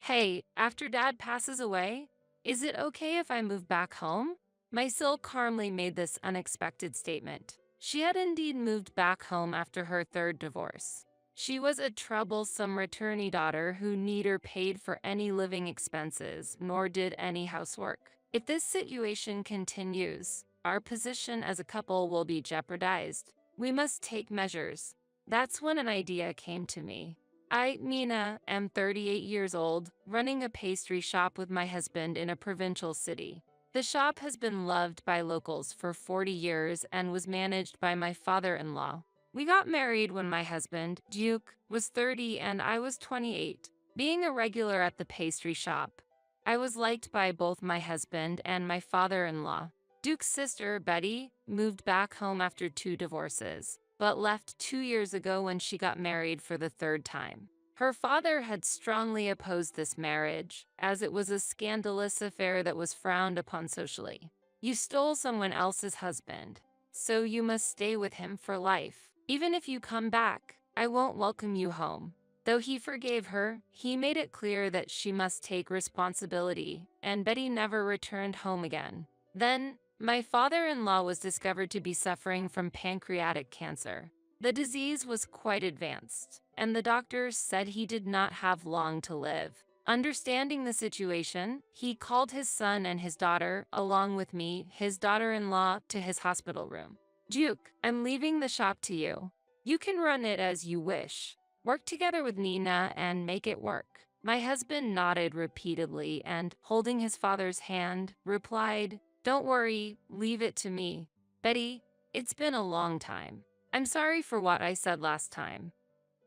Hey, after Dad passes away, is it okay if I move back home? Mysil calmly made this unexpected statement. She had indeed moved back home after her third divorce. She was a troublesome returnee daughter who neither paid for any living expenses nor did any housework. If this situation continues, our position as a couple will be jeopardized. We must take measures. That's when an idea came to me. I, Mina, am 38 years old, running a pastry shop with my husband in a provincial city. The shop has been loved by locals for 40 years and was managed by my father-in-law. We got married when my husband, Duke, was 30 and I was 28. Being a regular at the pastry shop, I was liked by both my husband and my father-in-law. Duke's sister, Betty, moved back home after two divorces, but left 2 years ago when she got married for the third time. Her father had strongly opposed this marriage, as it was a scandalous affair that was frowned upon socially. You stole someone else's husband, so you must stay with him for life. Even if you come back, I won't welcome you home. Though he forgave her, he made it clear that she must take responsibility, and Betty never returned home again. Then, my father-in-law was discovered to be suffering from pancreatic cancer. The disease was quite advanced, and the doctors said he did not have long to live. Understanding the situation, he called his son and his daughter, along with me, his daughter-in-law, to his hospital room. Duke, I'm leaving the shop to you. You can run it as you wish. Work together with Nina and make it work. My husband nodded repeatedly and, holding his father's hand, replied, "Don't worry, leave it to me. Betty, it's been a long time. I'm sorry for what I said last time.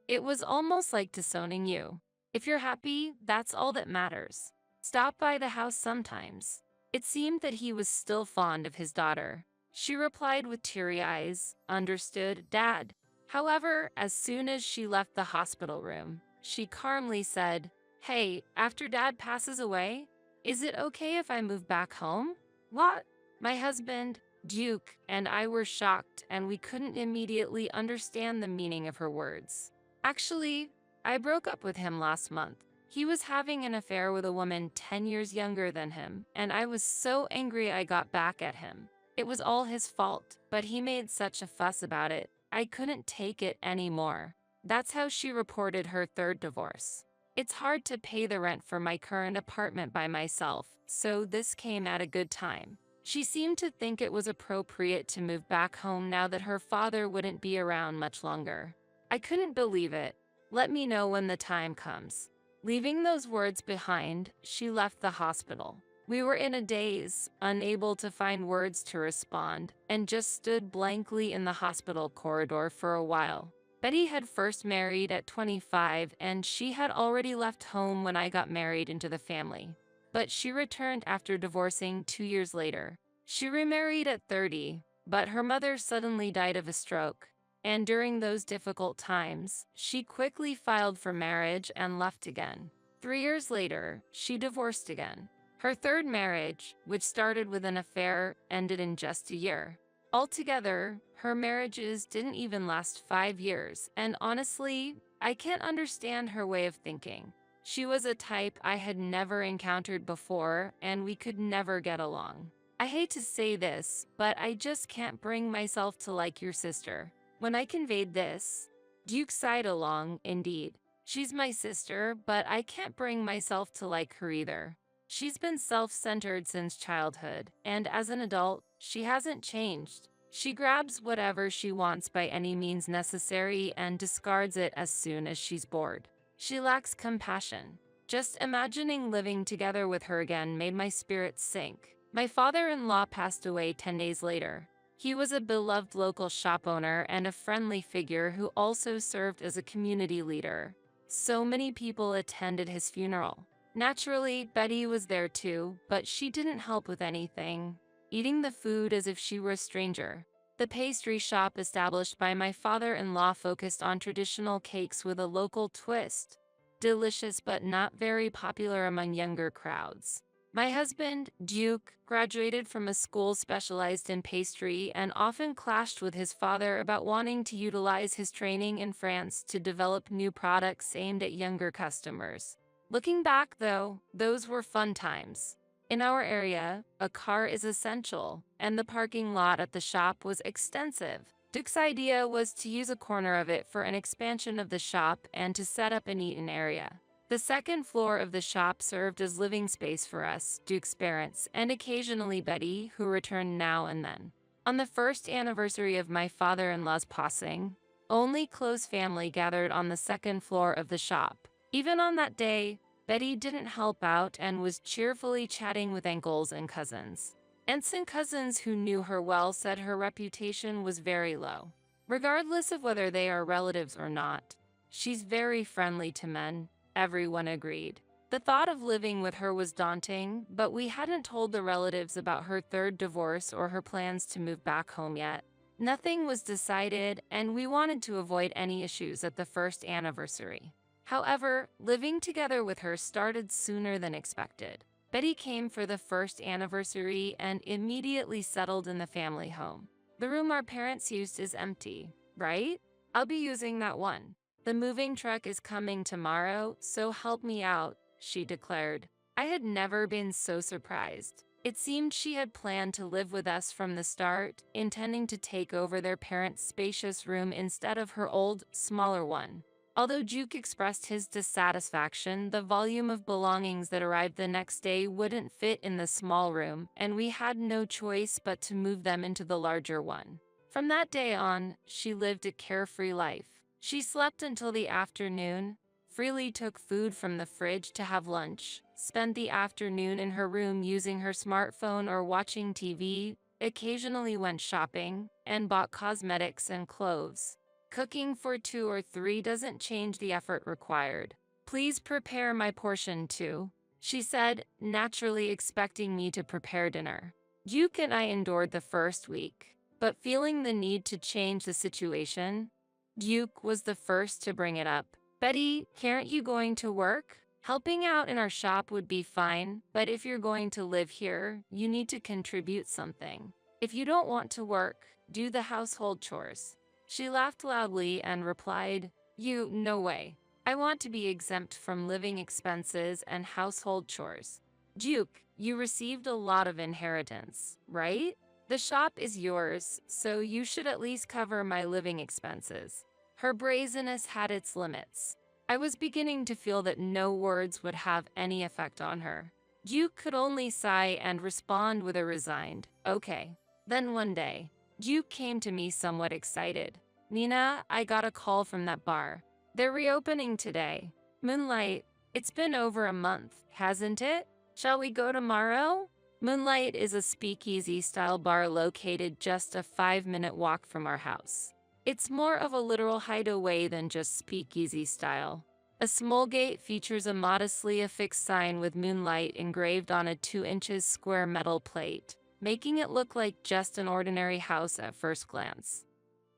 It was almost like disowning you. If you're happy, that's all that matters. Stop by the house sometimes." It seemed that he was still fond of his daughter. She replied with teary eyes, "Understood, Dad." However, as soon as she left the hospital room, she calmly said, "Hey, after Dad passes away, is it okay if I move back home?" What? My husband, Duke, and I were shocked, and we couldn't immediately understand the meaning of her words. Actually, I broke up with him last month. He was having an affair with a woman 10 years younger than him, and I was so angry I got back at him. It was all his fault, but he made such a fuss about it. I couldn't take it anymore. That's how she reported her third divorce. It's hard to pay the rent for my current apartment by myself, so this came at a good time. She seemed to think it was appropriate to move back home now that her father wouldn't be around much longer. I couldn't believe it. "Let me know when the time comes." Leaving those words behind, she left the hospital. We were in a daze, unable to find words to respond, and just stood blankly in the hospital corridor for a while. Betty had first married at 25, and she had already left home when I got married into the family. But she returned after divorcing 2 years later. She remarried at 30, but her mother suddenly died of a stroke. And during those difficult times, she quickly filed for marriage and left again. 3 years later, she divorced again. Her third marriage, which started with an affair, ended in just a year. Altogether, her marriages didn't even last 5 years, and honestly, I can't understand her way of thinking. She was a type I had never encountered before, and we could never get along. I hate to say this, but I just can't bring myself to like your sister. When I conveyed this, Duke sighed along, "Indeed. She's my sister, but I can't bring myself to like her either. She's been self-centered since childhood, and as an adult, she hasn't changed. She grabs whatever she wants by any means necessary and discards it as soon as she's bored. She lacks compassion. Just imagining living together with her again made my spirits sink." My father-in-law passed away 10 days later. He was a beloved local shop owner and a friendly figure who also served as a community leader. So many people attended his funeral. Naturally, Betty was there too, but she didn't help with anything, eating the food as if she were a stranger. The pastry shop established by my father-in-law focused on traditional cakes with a local twist. Delicious but not very popular among younger crowds. My husband, Duke, graduated from a school specialized in pastry and often clashed with his father about wanting to utilize his training in France to develop new products aimed at younger customers. Looking back, though, those were fun times. In our area, a car is essential, and the parking lot at the shop was extensive. Duke's idea was to use a corner of it for an expansion of the shop and to set up an eat-in area. The second floor of the shop served as living space for us, Duke's parents, and occasionally Betty, who returned now and then. On the first anniversary of my father-in-law's passing, only close family gathered on the second floor of the shop. Even on that day, Betty didn't help out and was cheerfully chatting with uncles and cousins. Aunts and cousins who knew her well said her reputation was very low. Regardless of whether they are relatives or not, she's very friendly to men, everyone agreed. The thought of living with her was daunting, but we hadn't told the relatives about her third divorce or her plans to move back home yet. Nothing was decided, and we wanted to avoid any issues at the first anniversary. However, living together with her started sooner than expected. Betty came for the first anniversary and immediately settled in the family home. The room our parents used is empty, right? I'll be using that one. The moving truck is coming tomorrow, so help me out, she declared. I had never been so surprised. It seemed she had planned to live with us from the start, intending to take over their parents' spacious room instead of her old, smaller one. Although Duke expressed his dissatisfaction, the volume of belongings that arrived the next day wouldn't fit in the small room, and we had no choice but to move them into the larger one. From that day on, she lived a carefree life. She slept until the afternoon, freely took food from the fridge to have lunch, spent the afternoon in her room using her smartphone or watching TV, occasionally went shopping, and bought cosmetics and clothes. Cooking for 2 or 3 doesn't change the effort required. Please prepare my portion too, she said, naturally expecting me to prepare dinner. Duke and I endured the first week, but feeling the need to change the situation, Duke was the first to bring it up. Betty, aren't you going to work? Helping out in our shop would be fine, but if you're going to live here, you need to contribute something. If you don't want to work, do the household chores. She laughed loudly and replied, No way. I want to be exempt from living expenses and household chores. Duke, you received a lot of inheritance, right? The shop is yours, so you should at least cover my living expenses. Her brazenness had its limits. I was beginning to feel that no words would have any effect on her. Duke could only sigh and respond with a resigned, okay. Then one day, Duke came to me somewhat excited. Nina, I got a call from that bar. They're reopening today. Moonlight, it's been over a month, hasn't it? Shall we go tomorrow? Moonlight is a speakeasy-style bar located just a 5-minute walk from our house. It's more of a literal hideaway than just speakeasy style. A small gate features a modestly affixed sign with Moonlight engraved on a 2-inch square metal plate, making it look like just an ordinary house at first glance.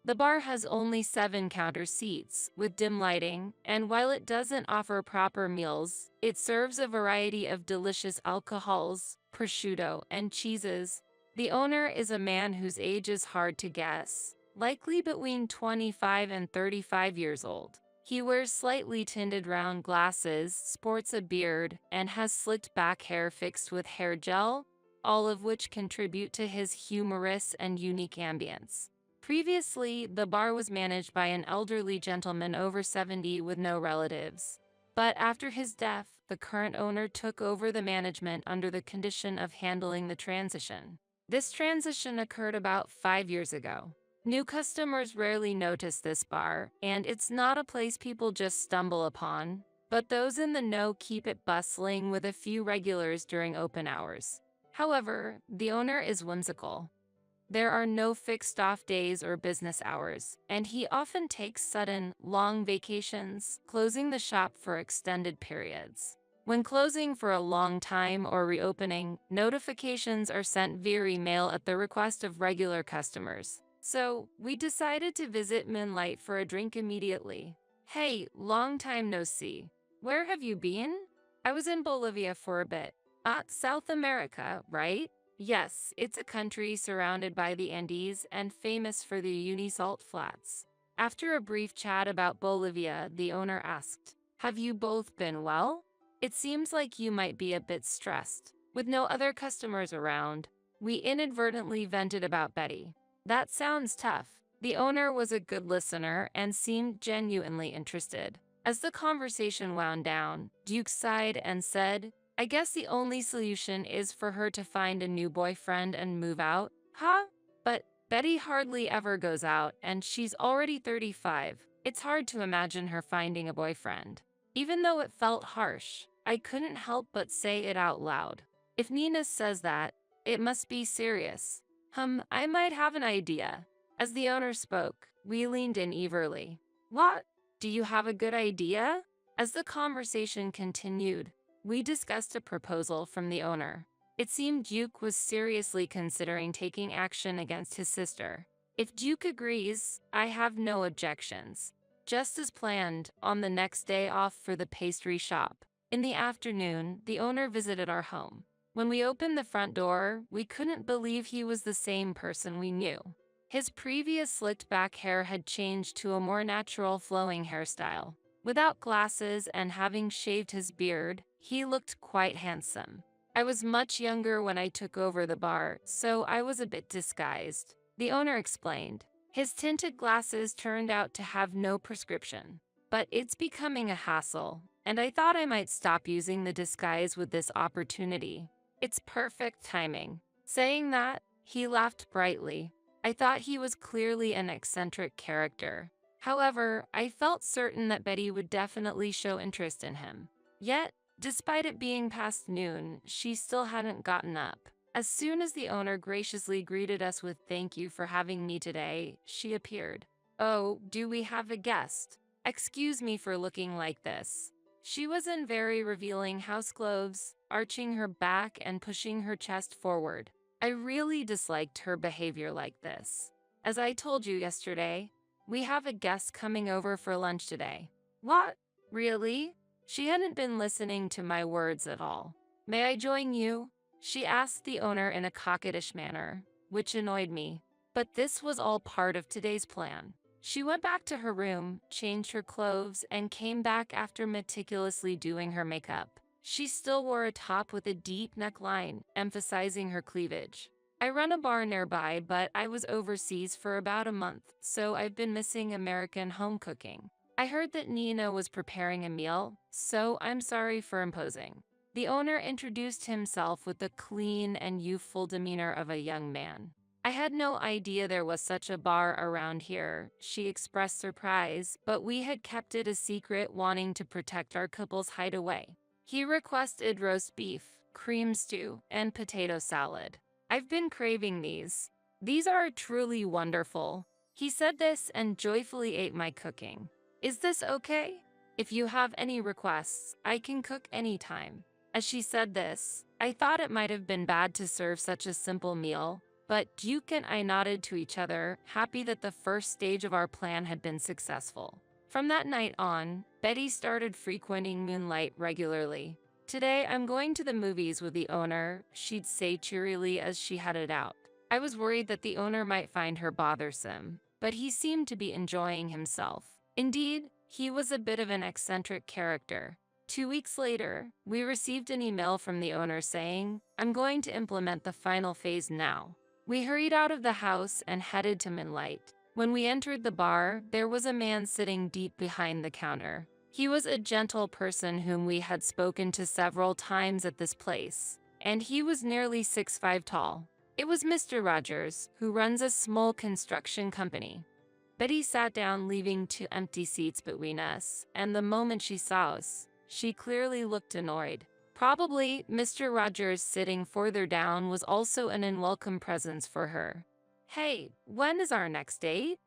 The bar has only 7 counter seats, with dim lighting, and while it doesn't offer proper meals, it serves a variety of delicious alcohols, prosciutto, and cheeses. The owner is a man whose age is hard to guess, likely between 25 and 35 years old. He wears slightly tinted round glasses, sports a beard, and has slicked back hair fixed with hair gel, all of which contribute to his humorous and unique ambience. Previously, the bar was managed by an elderly gentleman over 70 with no relatives. But after his death, the current owner took over the management under the condition of handling the transition. This transition occurred about 5 years ago. New customers rarely notice this bar, and it's not a place people just stumble upon, but those in the know keep it bustling with a few regulars during open hours. However, the owner is whimsical. There are no fixed off days or business hours, and he often takes sudden, long vacations, closing the shop for extended periods. When closing for a long time or reopening, notifications are sent via email at the request of regular customers. So, we decided to visit Moonlight for a drink immediately. Hey, long time no see. Where have you been? I was in Bolivia for a bit. South America, right? Yes, it's a country surrounded by the Andes and famous for the uni-salt flats. After a brief chat about Bolivia, the owner asked, Have you both been well? It seems like you might be a bit stressed. With no other customers around, we inadvertently vented about Betty. That sounds tough. The owner was a good listener and seemed genuinely interested. As the conversation wound down, Duke sighed and said, I guess the only solution is for her to find a new boyfriend and move out. Huh? But Betty hardly ever goes out, and she's already 35. It's hard to imagine her finding a boyfriend. Even though it felt harsh, I couldn't help but say it out loud. If Nina says that, it must be serious. I might have an idea. As the owner spoke, we leaned in eagerly. What? Do you have a good idea? As the conversation continued, we discussed a proposal from the owner. It seemed Duke was seriously considering taking action against his sister. If Duke agrees, I have no objections. Just as planned, on the next day off for the pastry shop. In the afternoon, the owner visited our home. When we opened the front door, we couldn't believe he was the same person we knew. His previous slicked back hair had changed to a more natural flowing hairstyle. Without glasses and having shaved his beard, he looked quite handsome. I was much younger when I took over the bar, so I was a bit disguised. The owner explained. His tinted glasses turned out to have no prescription. But it's becoming a hassle, and I thought I might stop using the disguise with this opportunity. It's perfect timing. Saying that, he laughed brightly. I thought he was clearly an eccentric character. However, I felt certain that Betty would definitely show interest in him. Yet, despite it being past noon, she still hadn't gotten up. As soon as the owner graciously greeted us with "Thank you for having me today," she appeared. Oh, do we have a guest? Excuse me for looking like this. She was in very revealing house clothes, arching her back and pushing her chest forward. I really disliked her behavior like this. As I told you yesterday, we have a guest coming over for lunch today. What? Really? She hadn't been listening to my words at all. May I join you? She asked the owner in a coquettish manner, which annoyed me. But this was all part of today's plan. She went back to her room, changed her clothes, and came back after meticulously doing her makeup. She still wore a top with a deep neckline, emphasizing her cleavage. I run a bar nearby, but I was overseas for about a month, so I've been missing American home cooking. I heard that Nina was preparing a meal, so I'm sorry for imposing. The owner introduced himself with the clean and youthful demeanor of a young man. I had no idea there was such a bar around here, she expressed surprise, but we had kept it a secret, wanting to protect our couple's hideaway. He requested roast beef, cream stew, and potato salad. I've been craving these. These are truly wonderful. He said this and joyfully ate my cooking. Is this okay? If you have any requests, I can cook anytime. As she said this, I thought it might have been bad to serve such a simple meal, but Duke and I nodded to each other, happy that the first stage of our plan had been successful. From that night on, Betty started frequenting Moonlight regularly. Today, I'm going to the movies with the owner, she'd say cheerily as she headed out. I was worried that the owner might find her bothersome, but he seemed to be enjoying himself. Indeed, he was a bit of an eccentric character. 2 weeks later, we received an email from the owner saying, I'm going to implement the final phase now. We hurried out of the house and headed to Moonlight. When we entered the bar, there was a man sitting deep behind the counter. He was a gentle person whom we had spoken to several times at this place, and he was nearly 6'5" tall. It was Mr. Rogers, who runs a small construction company. Betty sat down, leaving 2 empty seats between us, and the moment she saw us, she clearly looked annoyed. Probably Mr. Rogers sitting further down was also an unwelcome presence for her. Hey, when is our next date?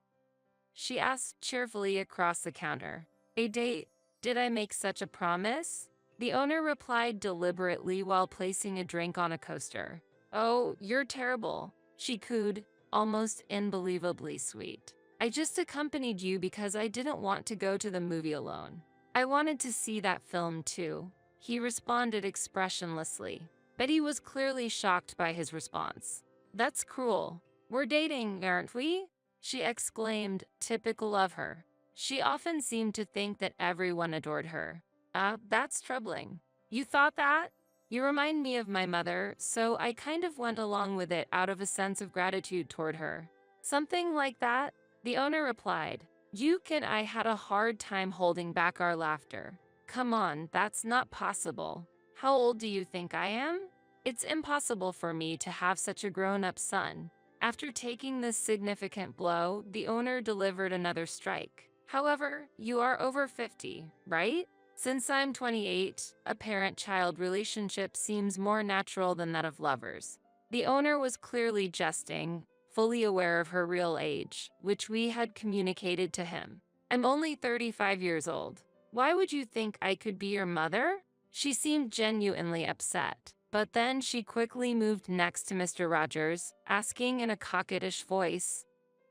She asked cheerfully across the counter. A date? Did I make such a promise? The owner replied deliberately while placing a drink on a coaster. Oh, you're terrible, she cooed, almost unbelievably sweet. I just accompanied you because I didn't want to go to the movie alone. I wanted to see that film too, he responded expressionlessly. Betty was clearly shocked by his response. That's cruel. We're dating, aren't we? She exclaimed, typical of her. She often seemed to think that everyone adored her. That's troubling. You thought that? You remind me of my mother, so I kind of went along with it out of a sense of gratitude toward her. Something like that? The owner replied. Duke and I had a hard time holding back our laughter. Come on, that's not possible. How old do you think I am? It's impossible for me to have such a grown-up son. After taking this significant blow, the owner delivered another strike. However, you are over 50, right? Since I'm 28, a parent-child relationship seems more natural than that of lovers. The owner was clearly jesting, fully aware of her real age, which we had communicated to him. I'm only 35 years old. Why would you think I could be your mother? She seemed genuinely upset, but then she quickly moved next to Mr. Rogers, asking in a coquettish voice,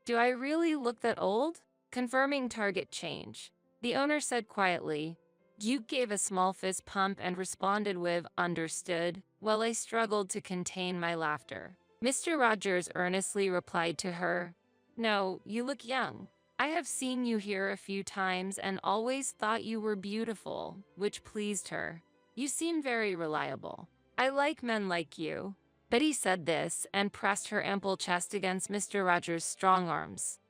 Do I really look that old? Confirming target change. The owner said quietly. Duke gave a small fist pump and responded with, Understood, while I struggled to contain my laughter. Mr. Rogers earnestly replied to her, No, you look young. I have seen you here a few times and always thought you were beautiful, which pleased her. You seem very reliable. I like men like you. Betty said this and pressed her ample chest against Mr. Rogers' strong arms.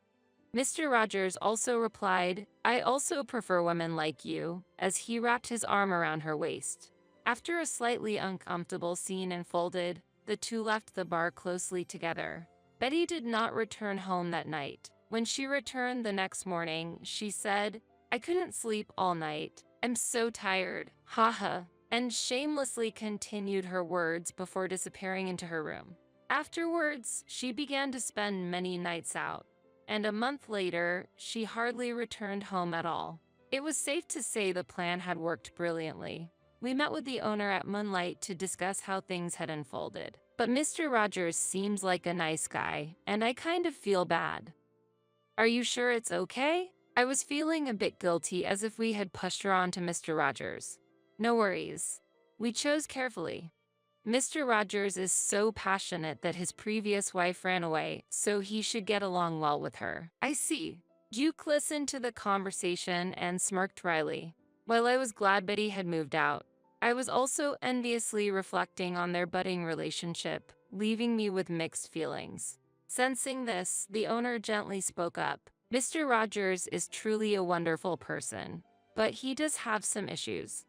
Mr. Rogers also replied, I also prefer women like you, as he wrapped his arm around her waist. After a slightly uncomfortable scene unfolded, the two left the bar closely together. Betty did not return home that night. When she returned the next morning, she said, I couldn't sleep all night. I'm so tired. Haha. And shamelessly continued her words before disappearing into her room. Afterwards, she began to spend many nights out. And a month later, she hardly returned home at all. It was safe to say the plan had worked brilliantly. We met with the owner at Moonlight to discuss how things had unfolded. But Mr. Rogers seems like a nice guy, and I kind of feel bad. Are you sure it's okay? I was feeling a bit guilty, as if we had pushed her on to Mr. Rogers. No worries. We chose carefully. Mr. Rogers is so passionate that his previous wife ran away, so he should get along well with her. I see. Duke listened to the conversation and smirked wryly. While I was glad Betty had moved out, I was also enviously reflecting on their budding relationship, leaving me with mixed feelings. Sensing this, the owner gently spoke up. Mr. Rogers is truly a wonderful person, but he does have some issues.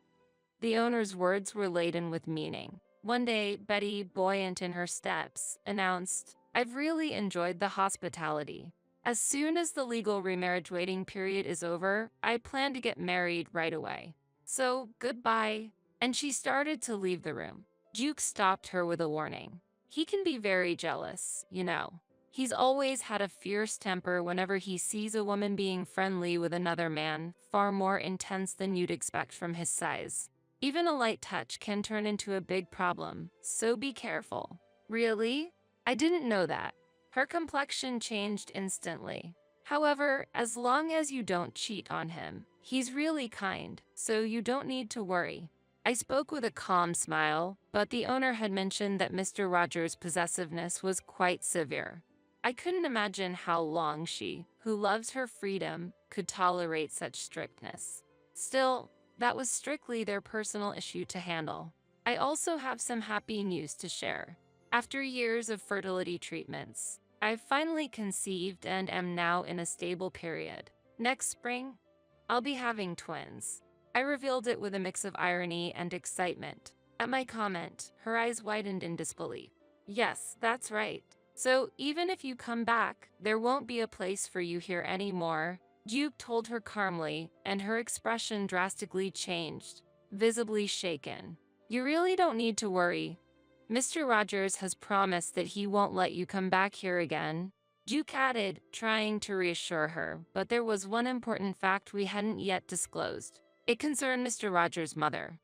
The owner's words were laden with meaning. One day, Betty, buoyant in her steps, announced, I've really enjoyed the hospitality. As soon as the legal remarriage waiting period is over, I plan to get married right away. So, goodbye. And she started to leave the room. Duke stopped her with a warning. He can be very jealous, you know. He's always had a fierce temper whenever he sees a woman being friendly with another man, far more intense than you'd expect from his size. Even a light touch can turn into a big problem, so be careful. Really? I didn't know that. Her complexion changed instantly. However, as long as you don't cheat on him, he's really kind, so you don't need to worry. I spoke with a calm smile, but the owner had mentioned that Mr. Rogers' possessiveness was quite severe. I couldn't imagine how long she, who loves her freedom, could tolerate such strictness. Still, that was strictly their personal issue to handle. I also have some happy news to share. After years of fertility treatments, I've finally conceived and am now in a stable period. Next spring, I'll be having twins. I revealed it with a mix of irony and excitement. At my comment, her eyes widened in disbelief. Yes, that's right. So even if you come back, there won't be a place for you here anymore. Duke told her calmly, and her expression drastically changed, visibly shaken. You really don't need to worry. Mr. Rogers has promised that he won't let you come back here again. Duke added, trying to reassure her, but there was one important fact we hadn't yet disclosed. It concerned Mr. Rogers' mother.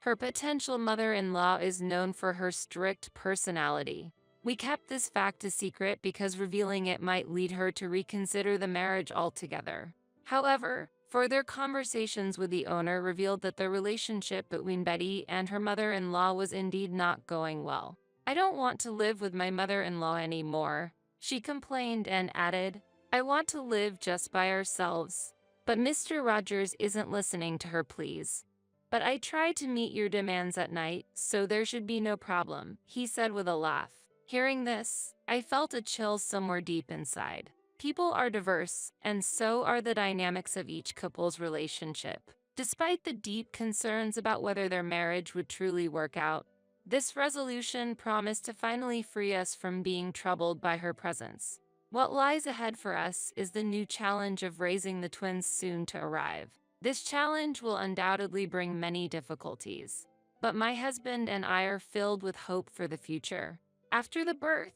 Her potential mother-in-law is known for her strict personality. We kept this fact a secret because revealing it might lead her to reconsider the marriage altogether. However, further conversations with the owner revealed that the relationship between Betty and her mother-in-law was indeed not going well. I don't want to live with my mother-in-law anymore, she complained and added, I want to live just by ourselves. But Mr. Rogers isn't listening to her pleas. But I try to meet your demands at night, so there should be no problem, he said with a laugh. Hearing this, I felt a chill somewhere deep inside. People are diverse, and so are the dynamics of each couple's relationship. Despite the deep concerns about whether their marriage would truly work out, this resolution promised to finally free us from being troubled by her presence. What lies ahead for us is the new challenge of raising the twins soon to arrive. This challenge will undoubtedly bring many difficulties, but my husband and I are filled with hope for the future. After the birth,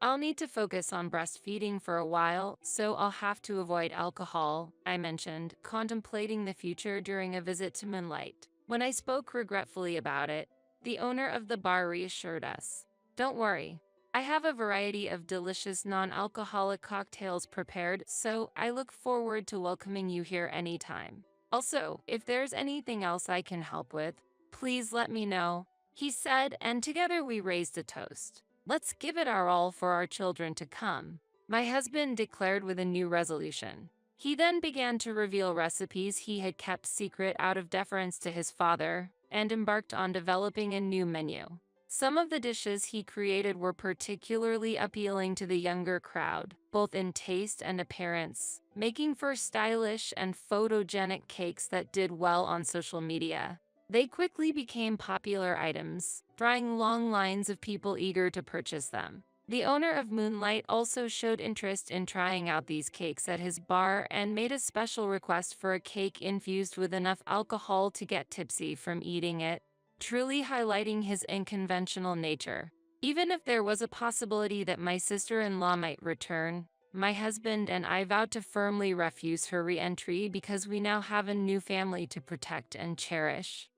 I'll need to focus on breastfeeding for a while, so I'll have to avoid alcohol, I mentioned, contemplating the future during a visit to Moonlight. When I spoke regretfully about it, the owner of the bar reassured us. Don't worry, I have a variety of delicious non-alcoholic cocktails prepared, so I look forward to welcoming you here anytime. Also, if there's anything else I can help with, please let me know, he said, and together we raised a toast. Let's give it our all for our children to come, my husband declared with a new resolution. He then began to reveal recipes he had kept secret out of deference to his father, and embarked on developing a new menu. Some of the dishes he created were particularly appealing to the younger crowd, both in taste and appearance, making for stylish and photogenic cakes that did well on social media. They quickly became popular items, drawing long lines of people eager to purchase them. The owner of Moonlight also showed interest in trying out these cakes at his bar and made a special request for a cake infused with enough alcohol to get tipsy from eating it, truly highlighting his unconventional nature. Even if there was a possibility that my sister-in-law might return, my husband and I vowed to firmly refuse her re-entry because we now have a new family to protect and cherish.